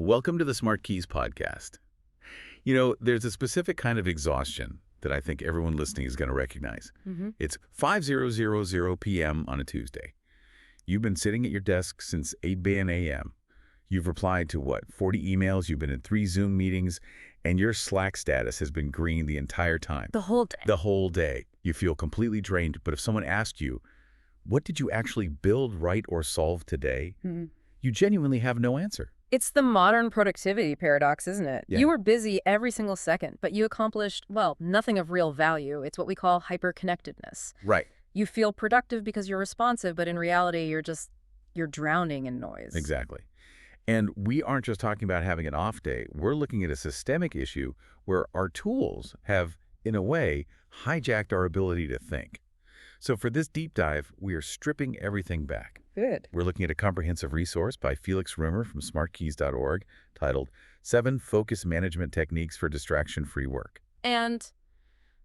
Welcome to the SmartKeys podcast. There's a specific kind of exhaustion that I think everyone listening is going to recognize. It's 5:00 p.m. on a Tuesday. You've been sitting at your desk since 8 a.m. You've replied to, 40 emails, you've been in 3 Zoom meetings, and your Slack status has been green the entire time. The whole day. The whole day. You feel completely drained, but if someone asked you, what did you actually build, write, or solve today? You genuinely have no answer. It's the modern productivity paradox, isn't it? Yeah. You were busy every single second, but you accomplished, nothing of real value. It's what we call hyperconnectedness. Right. You feel productive because you're responsive, but in reality, you're drowning in noise. Exactly. And we aren't just talking about having an off day. We're looking at a systemic issue where our tools have, in a way, hijacked our ability to think. So for this deep dive, we are stripping everything back. Good. We're looking at a comprehensive resource by Felix Rimmer from smartkeys.org titled 7 Focus Management Techniques for Distraction-Free Work. And,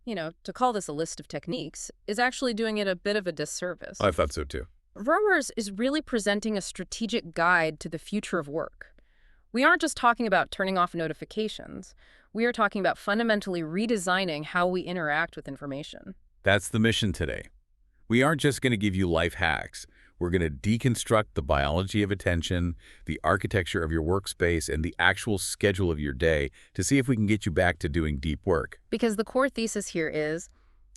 to call this a list of techniques is actually doing it a bit of a disservice. I thought so too. Rimmer's is really presenting a strategic guide to the future of work. We aren't just talking about turning off notifications. We are talking about fundamentally redesigning how we interact with information. That's the mission today. We aren't just going to give you life hacks. We're going to deconstruct the biology of attention, the architecture of your workspace, and the actual schedule of your day to see if we can get you back to doing deep work. Because the core thesis here is,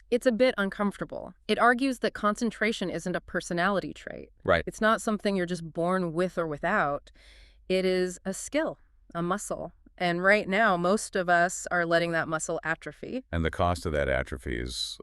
it's a bit uncomfortable. It argues that concentration isn't a personality trait. Right. It's not something you're just born with or without. It is a skill, a muscle. And right now, most of us are letting that muscle atrophy. And the cost of that atrophy is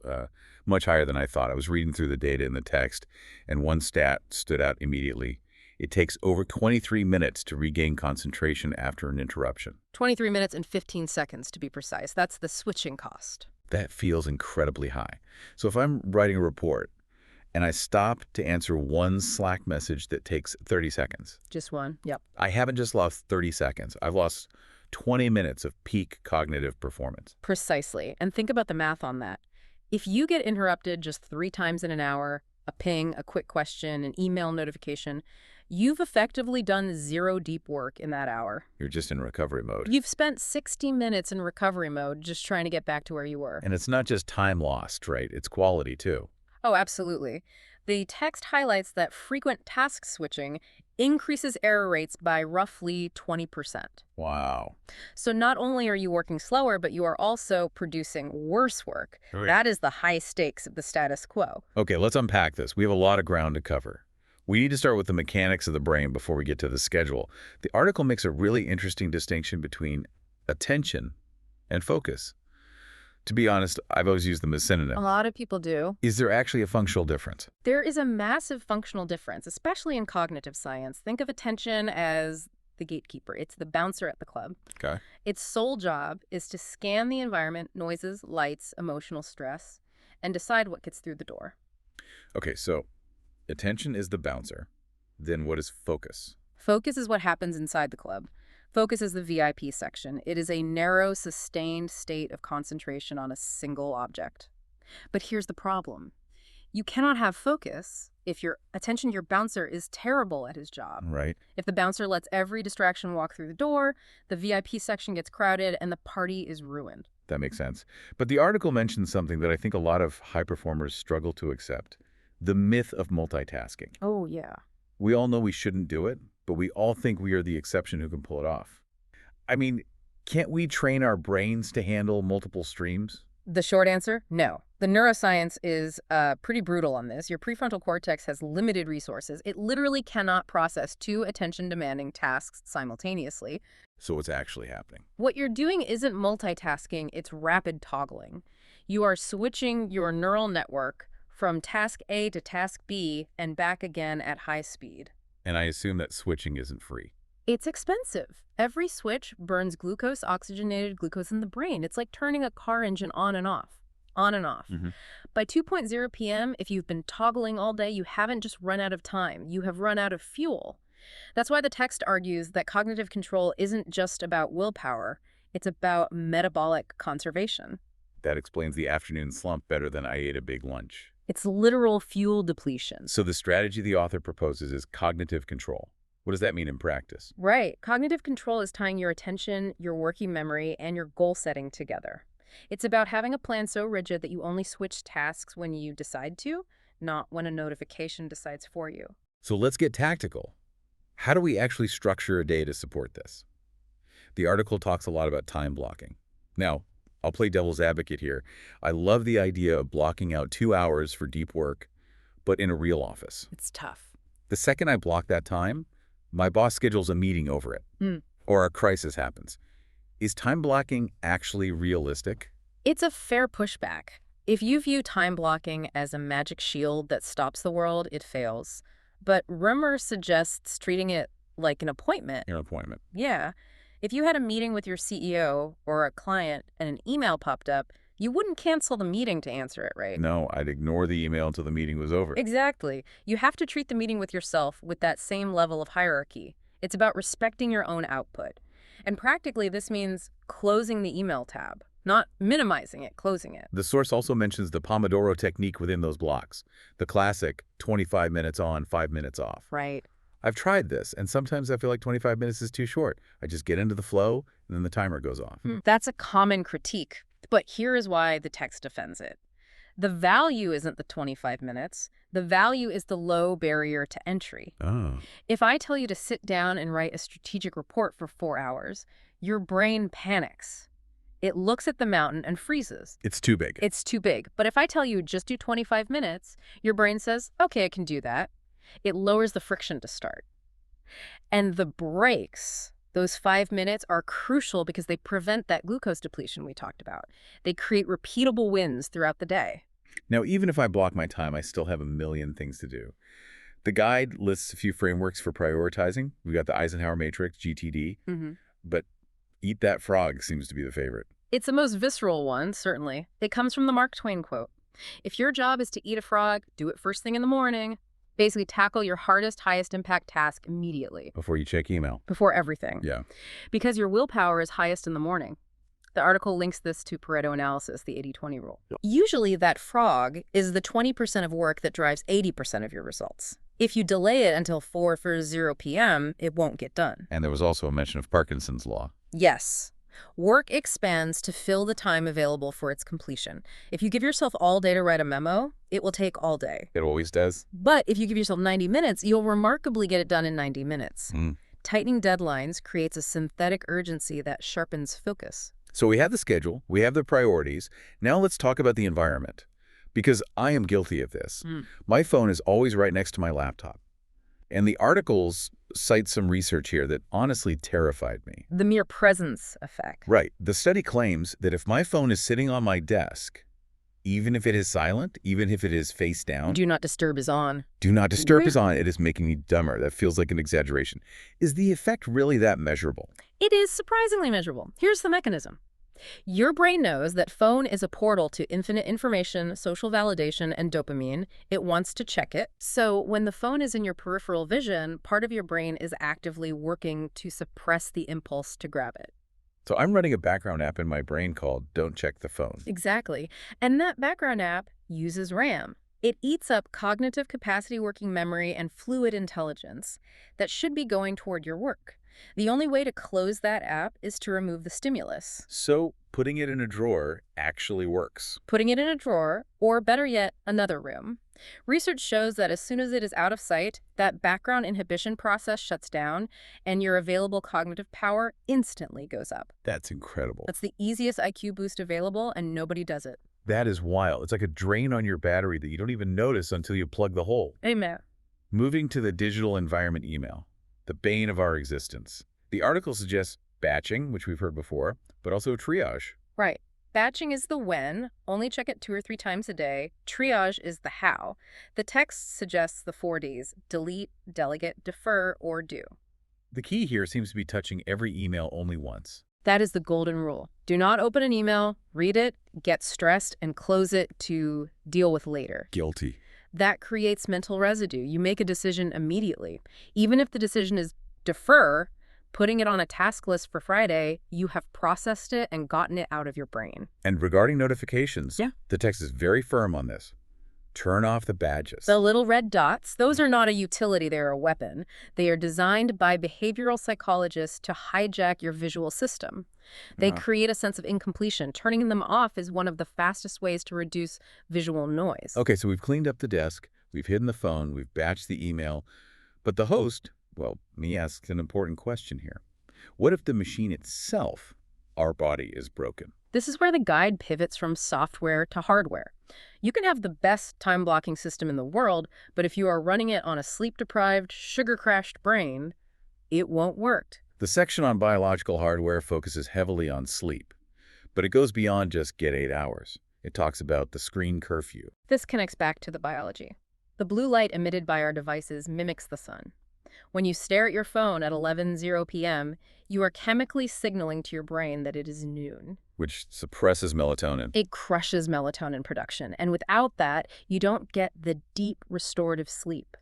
much higher than I thought. I was reading through the data in the text, and one stat stood out immediately. It takes over 23 minutes to regain concentration after an interruption. 23 minutes and 15 seconds, to be precise. That's the switching cost. That feels incredibly high. So if I'm writing a report and I stop to answer one Slack message that takes 30 seconds. Just one, yep. I haven't just lost 30 seconds. I've lost 20 minutes of peak cognitive performance. Precisely. And think about the math on that. If you get interrupted just 3 times in an hour, a ping, a quick question, an email notification, you've effectively done 0 deep work in that hour. You're just in recovery mode. You've spent 60 minutes in recovery mode just trying to get back to where you were. And it's not just time lost, right? It's quality too. Oh, absolutely. The text highlights that frequent task switching increases error rates by roughly 20%. Wow. So not only are you working slower, but you are also producing worse work. Oh, yeah. That is the high stakes of the status quo. Okay, let's unpack this. We have a lot of ground to cover. We need to start with the mechanics of the brain before we get to the schedule. The article makes a really interesting distinction between attention and focus. To be honest, I've always used them as synonyms. A lot of people do. Is there actually a functional difference? There is a massive functional difference, especially in cognitive science. Think of attention as the gatekeeper. It's the bouncer at the club. Okay. Its sole job is to scan the environment, noises, lights, emotional stress, and decide what gets through the door. Okay, so attention is the bouncer. Then what is focus? Focus is what happens inside the club. Focus is the VIP section. It is a narrow, sustained state of concentration on a single object. But here's the problem. You cannot have focus if your bouncer is terrible at his job. Right. If the bouncer lets every distraction walk through the door, the VIP section gets crowded and the party is ruined. That makes sense. But the article mentions something that I think a lot of high performers struggle to accept. The myth of multitasking. Oh, yeah. We all know we shouldn't do it, but we all think we are the exception who can pull it off. I mean, can't we train our brains to handle multiple streams? The short answer, no. The neuroscience is pretty brutal on this. Your prefrontal cortex has limited resources. It literally cannot process 2 attention-demanding tasks simultaneously. So what's actually happening? What you're doing isn't multitasking, it's rapid toggling. You are switching your neural network from task A to task B and back again at high speed. And I assume that switching isn't free. It's expensive. Every switch burns glucose, oxygenated glucose in the brain. It's like turning a car engine on and off, on and off. By 2:00 p.m., if you've been toggling all day, you haven't just run out of time. You have run out of fuel. That's why the text argues that cognitive control isn't just about willpower. It's about metabolic conservation. That explains the afternoon slump better than I ate a big lunch. It's literal fuel depletion. So the strategy the author proposes is cognitive control. What does that mean in practice? Right. Cognitive control is tying your attention, your working memory, and your goal setting together. It's about having a plan so rigid that you only switch tasks when you decide to, not when a notification decides for you. So let's get tactical. How do we actually structure a day to support this? The article talks a lot about time blocking. Now, I'll play devil's advocate here. I love the idea of blocking out 2 hours for deep work, but in a real office. It's tough. The second I block that time, my boss schedules a meeting over it, or a crisis happens. Is time blocking actually realistic? It's a fair pushback. If you view time blocking as a magic shield that stops the world, it fails. But rumor suggests treating it like an appointment. An appointment. Yeah. If you had a meeting with your CEO or a client and an email popped up, you wouldn't cancel the meeting to answer it, right? No, I'd ignore the email until the meeting was over. Exactly. You have to treat the meeting with yourself with that same level of hierarchy. It's about respecting your own output. And practically, this means closing the email tab, not minimizing it, closing it. The source also mentions the Pomodoro Technique within those blocks, the classic 25 minutes on, 5 minutes off. Right. I've tried this, and sometimes I feel like 25 minutes is too short. I just get into the flow, and then the timer goes off. That's a common critique, but here is why the text defends it. The value isn't the 25 minutes. The value is the low barrier to entry. Oh. If I tell you to sit down and write a strategic report for 4 hours, your brain panics. It looks at the mountain and freezes. It's too big. It's too big. But if I tell you just do 25 minutes, your brain says, okay, I can do that. It lowers the friction to start. And the breaks, those 5 minutes, are crucial because they prevent that glucose depletion we talked about. They create repeatable wins throughout the day. Now, even if I block my time, I still have a million things to do. The guide lists a few frameworks for prioritizing. We've got the Eisenhower Matrix, GTD, but eat that frog seems to be the favorite. It's the most visceral one, certainly. It comes from the Mark Twain quote. If your job is to eat a frog, do it first thing in the morning. Basically, tackle your hardest, highest impact task immediately. Before you check email. Before everything. Yeah. Because your willpower is highest in the morning. The article links this to Pareto analysis, the 80-20 rule. Yep. Usually, that frog is the 20% of work that drives 80% of your results. If you delay it until 4:40 p.m., it won't get done. And there was also a mention of Parkinson's law. Yes. Work expands to fill the time available for its completion. If you give yourself all day to write a memo, it will take all day. It always does. But if you give yourself 90 minutes, you'll remarkably get it done in 90 minutes. Tightening deadlines creates a synthetic urgency that sharpens focus. So we have the schedule, we have the priorities. Now let's talk about the environment. Because I am guilty of this. My phone is always right next to my laptop. And the articles cite some research here that honestly terrified me. The mere presence effect. Right. The study claims that if my phone is sitting on my desk, even if it is silent, even if it is face down. Do not disturb is on. Do not disturb is on. It is making me dumber. That feels like an exaggeration. Is the effect really that measurable? It is surprisingly measurable. Here's the mechanism. Your brain knows that phone is a portal to infinite information, social validation, and dopamine. It wants to check it. So when the phone is in your peripheral vision, part of your brain is actively working to suppress the impulse to grab it. So I'm running a background app in my brain called Don't Check the Phone. Exactly. And that background app uses RAM. It eats up cognitive capacity working memory and fluid intelligence that should be going toward your work. The only way to close that app is to remove the stimulus. So putting it in a drawer actually works. Putting it in a drawer, or better yet, another room. Research shows that as soon as it is out of sight, that background inhibition process shuts down, and your available cognitive power instantly goes up. That's incredible. That's the easiest IQ boost available, and nobody does it. That is wild. It's like a drain on your battery that you don't even notice until you plug the hole. Amen. Moving to the digital environment email. The bane of our existence. The article suggests batching, which we've heard before, but also triage. Right. Batching is the when, only check it 2 or 3 times a day. Triage is the how. The text suggests the 4 Ds: delete, delegate, defer, or do. The key here seems to be touching every email only once. That is the golden rule. Do not open an email, read it, get stressed, and close it to deal with later. Guilty. That creates mental residue. You make a decision immediately. Even if the decision is defer, putting it on a task list for Friday, you have processed it and gotten it out of your brain. And regarding notifications, Yeah. the text is very firm on this. Turn off the badges. The little red dots, those are not a utility, they're a weapon. They are designed by behavioral psychologists to hijack your visual system. They create a sense of incompletion. Turning them off is one of the fastest ways to reduce visual noise. Okay, so we've cleaned up the desk, we've hidden the phone, we've batched the email, but the host, well, me asks an important question here. What if the machine itself, our body, is broken? This is where the guide pivots from software to hardware. You can have the best time-blocking system in the world, but if you are running it on a sleep-deprived, sugar-crashed brain, it won't work. The section on biological hardware focuses heavily on sleep, but it goes beyond just get 8 hours. It talks about the screen curfew. This connects back to the biology. The blue light emitted by our devices mimics the sun. When you stare at your phone at 11:00 p.m., you are chemically signaling to your brain that it is noon. Which suppresses melatonin. It crushes melatonin production, and without that, you don't get the deep restorative sleep.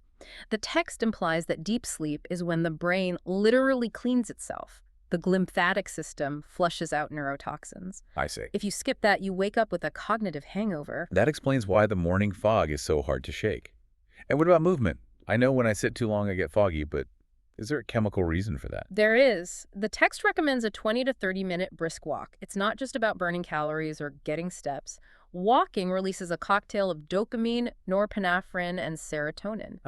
The text implies that deep sleep is when the brain literally cleans itself. The glymphatic system flushes out neurotoxins. I see. If you skip that, you wake up with a cognitive hangover. That explains why the morning fog is so hard to shake. And what about movement? I know when I sit too long I get foggy, but is there a chemical reason for that? There is. The text recommends a 20 to 30-minute brisk walk. It's not just about burning calories or getting steps. Walking releases a cocktail of dopamine, norepinephrine, and serotonin.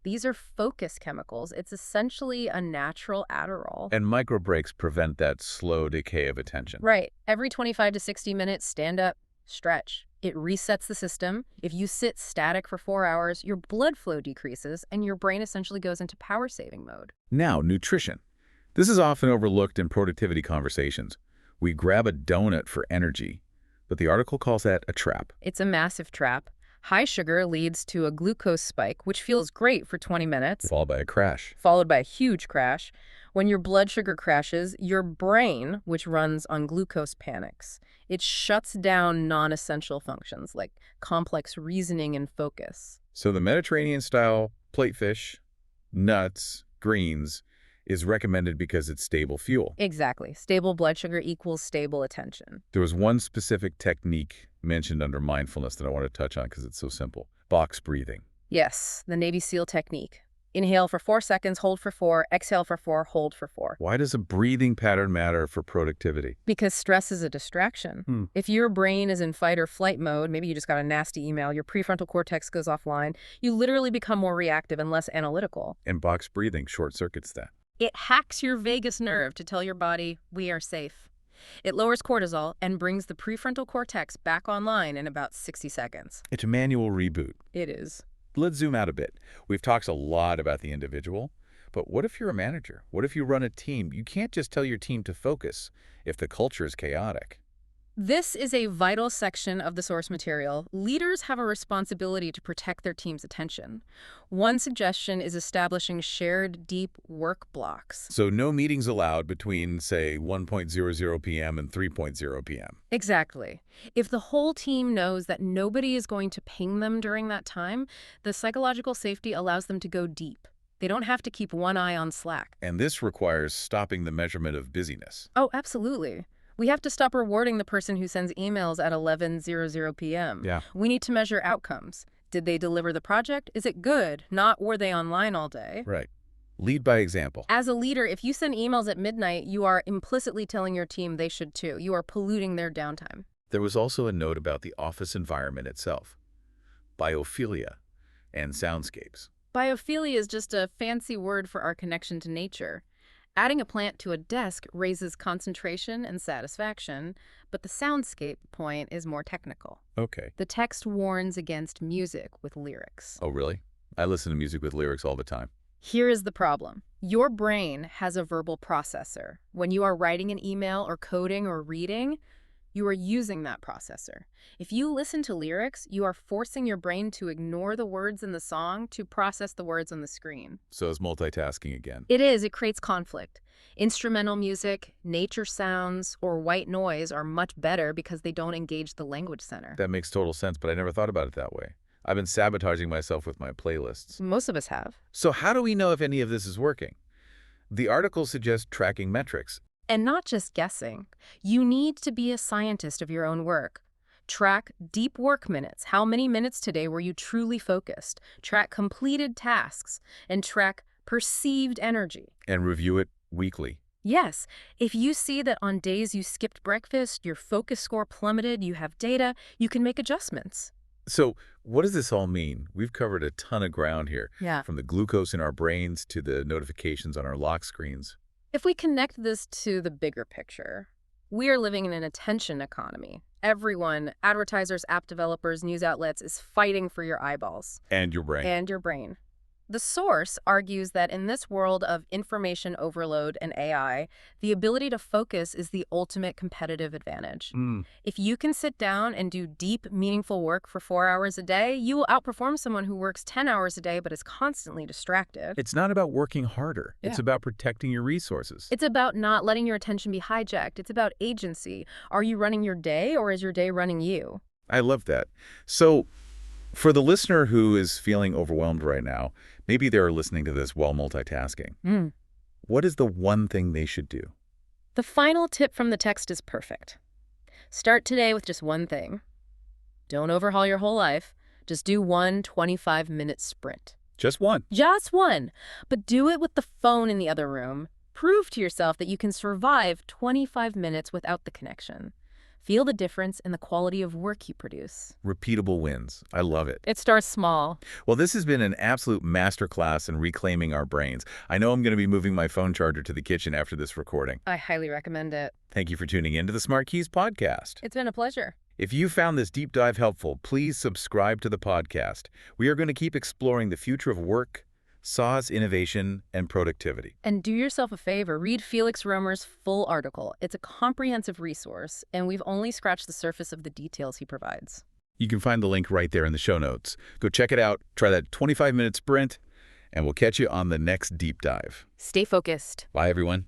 These are focus chemicals. It's essentially a natural Adderall. And micro breaks prevent that slow decay of attention. Right. Every 25 to 60 minutes, stand up, stretch. It resets the system. If you sit static for 4 hours, your blood flow decreases and your brain essentially goes into power-saving mode. Now, nutrition. This is often overlooked in productivity conversations. We grab a donut for energy, but the article calls that a trap. It's a massive trap. High sugar leads to a glucose spike, which feels great for 20 minutes. Followed by a crash. Followed by a huge crash. When your blood sugar crashes, your brain, which runs on glucose, panics. It shuts down non-essential functions like complex reasoning and focus. So the Mediterranean-style plate fish, nuts, greens, is recommended because it's stable fuel. Exactly. Stable blood sugar equals stable attention. There was one specific technique mentioned under mindfulness that I want to touch on because it's so simple. Box breathing. Yes, the Navy SEAL technique. Inhale for 4 seconds, hold for 4, exhale for 4, hold for 4. Why does a breathing pattern matter for productivity? Because stress is a distraction. If your brain is in fight or flight mode, maybe you just got a nasty email, your prefrontal cortex goes offline, you literally become more reactive and less analytical. And box breathing short-circuits that. It hacks your vagus nerve to tell your body, we are safe. It lowers cortisol and brings the prefrontal cortex back online in about 60 seconds. It's a manual reboot. It is. Let's zoom out a bit. We've talked a lot about the individual, but what if you're a manager? What if you run a team? You can't just tell your team to focus if the culture is chaotic. This is a vital section of the source material. Leaders have a responsibility to protect their team's attention. One suggestion is establishing shared deep work blocks. So no meetings allowed between, say, 1:00 p.m. and 3:00 p.m. Exactly. If the whole team knows that nobody is going to ping them during that time, the psychological safety allows them to go deep. They don't have to keep one eye on Slack. And this requires stopping the measurement of busyness. Oh, absolutely. We have to stop rewarding the person who sends emails at 11:00 p.m. Yeah. We need to measure outcomes. Did they deliver the project? Is it good? Not were they online all day? Right. Lead by example. As a leader, if you send emails at midnight, you are implicitly telling your team they should too. You are polluting their downtime. There was also a note about the office environment itself. Biophilia and soundscapes. Biophilia is just a fancy word for our connection to nature. Adding a plant to a desk raises concentration and satisfaction, but the soundscape point is more technical. Okay. The text warns against music with lyrics. Oh, really? I listen to music with lyrics all the time. Here is the problem. Your brain has a verbal processor. When you are writing an email or coding or reading, you are using that processor. If you listen to lyrics, you are forcing your brain to ignore the words in the song to process the words on the screen. So it's multitasking again. It is. It creates conflict. Instrumental music, nature sounds, or white noise are much better because they don't engage the language center. That makes total sense, but I never thought about it that way. I've been sabotaging myself with my playlists. Most of us have. So how do we know if any of this is working? The article suggests tracking metrics. And not just guessing. You need to be a scientist of your own work. Track deep work minutes. How many minutes today were you truly focused? Track completed tasks and track perceived energy. And review it weekly. Yes, if you see that on days you skipped breakfast, your focus score plummeted, you have data, you can make adjustments. So what does this all mean? We've covered a ton of ground here, Yeah. from the glucose in our brains to the notifications on our lock screens. If we connect this to the bigger picture, we are living in an attention economy. Everyone, advertisers, app developers, news outlets, is fighting for your eyeballs. And your brain. And your brain. The source argues that in this world of information overload and AI, the ability to focus is the ultimate competitive advantage. If you can sit down and do deep, meaningful work for 4 hours a day, you will outperform someone who works 10 hours a day but is constantly distracted. It's not about working harder. Yeah. It's about protecting your resources. It's about not letting your attention be hijacked. It's about agency. Are you running your day, or is your day running you? I love that. So for the listener who is feeling overwhelmed right now, maybe they're listening to this while multitasking. What is the one thing they should do? The final tip from the text is perfect. Start today with just one thing. Don't overhaul your whole life. Just do one 25-minute sprint. Just one. Just one. But do it with the phone in the other room. Prove to yourself that you can survive 25 minutes without the connection. Feel the difference in the quality of work you produce. Repeatable wins. I love it. It starts small. Well, this has been an absolute masterclass in reclaiming our brains. I know I'm going to be moving my phone charger to the kitchen after this recording. I highly recommend it. Thank you for tuning in to the SmartKeys podcast. It's been a pleasure. If you found this deep dive helpful, please subscribe to the podcast. We are going to keep exploring the future of work, SaaS innovation, and productivity. And do yourself a favor, read Felix Romer's full article. It's a comprehensive resource, and we've only scratched the surface of the details he provides. You can find the link right there in the show notes. Go check it out, try that 25-minute sprint, and we'll catch you on the next deep dive. Stay focused. Bye, everyone.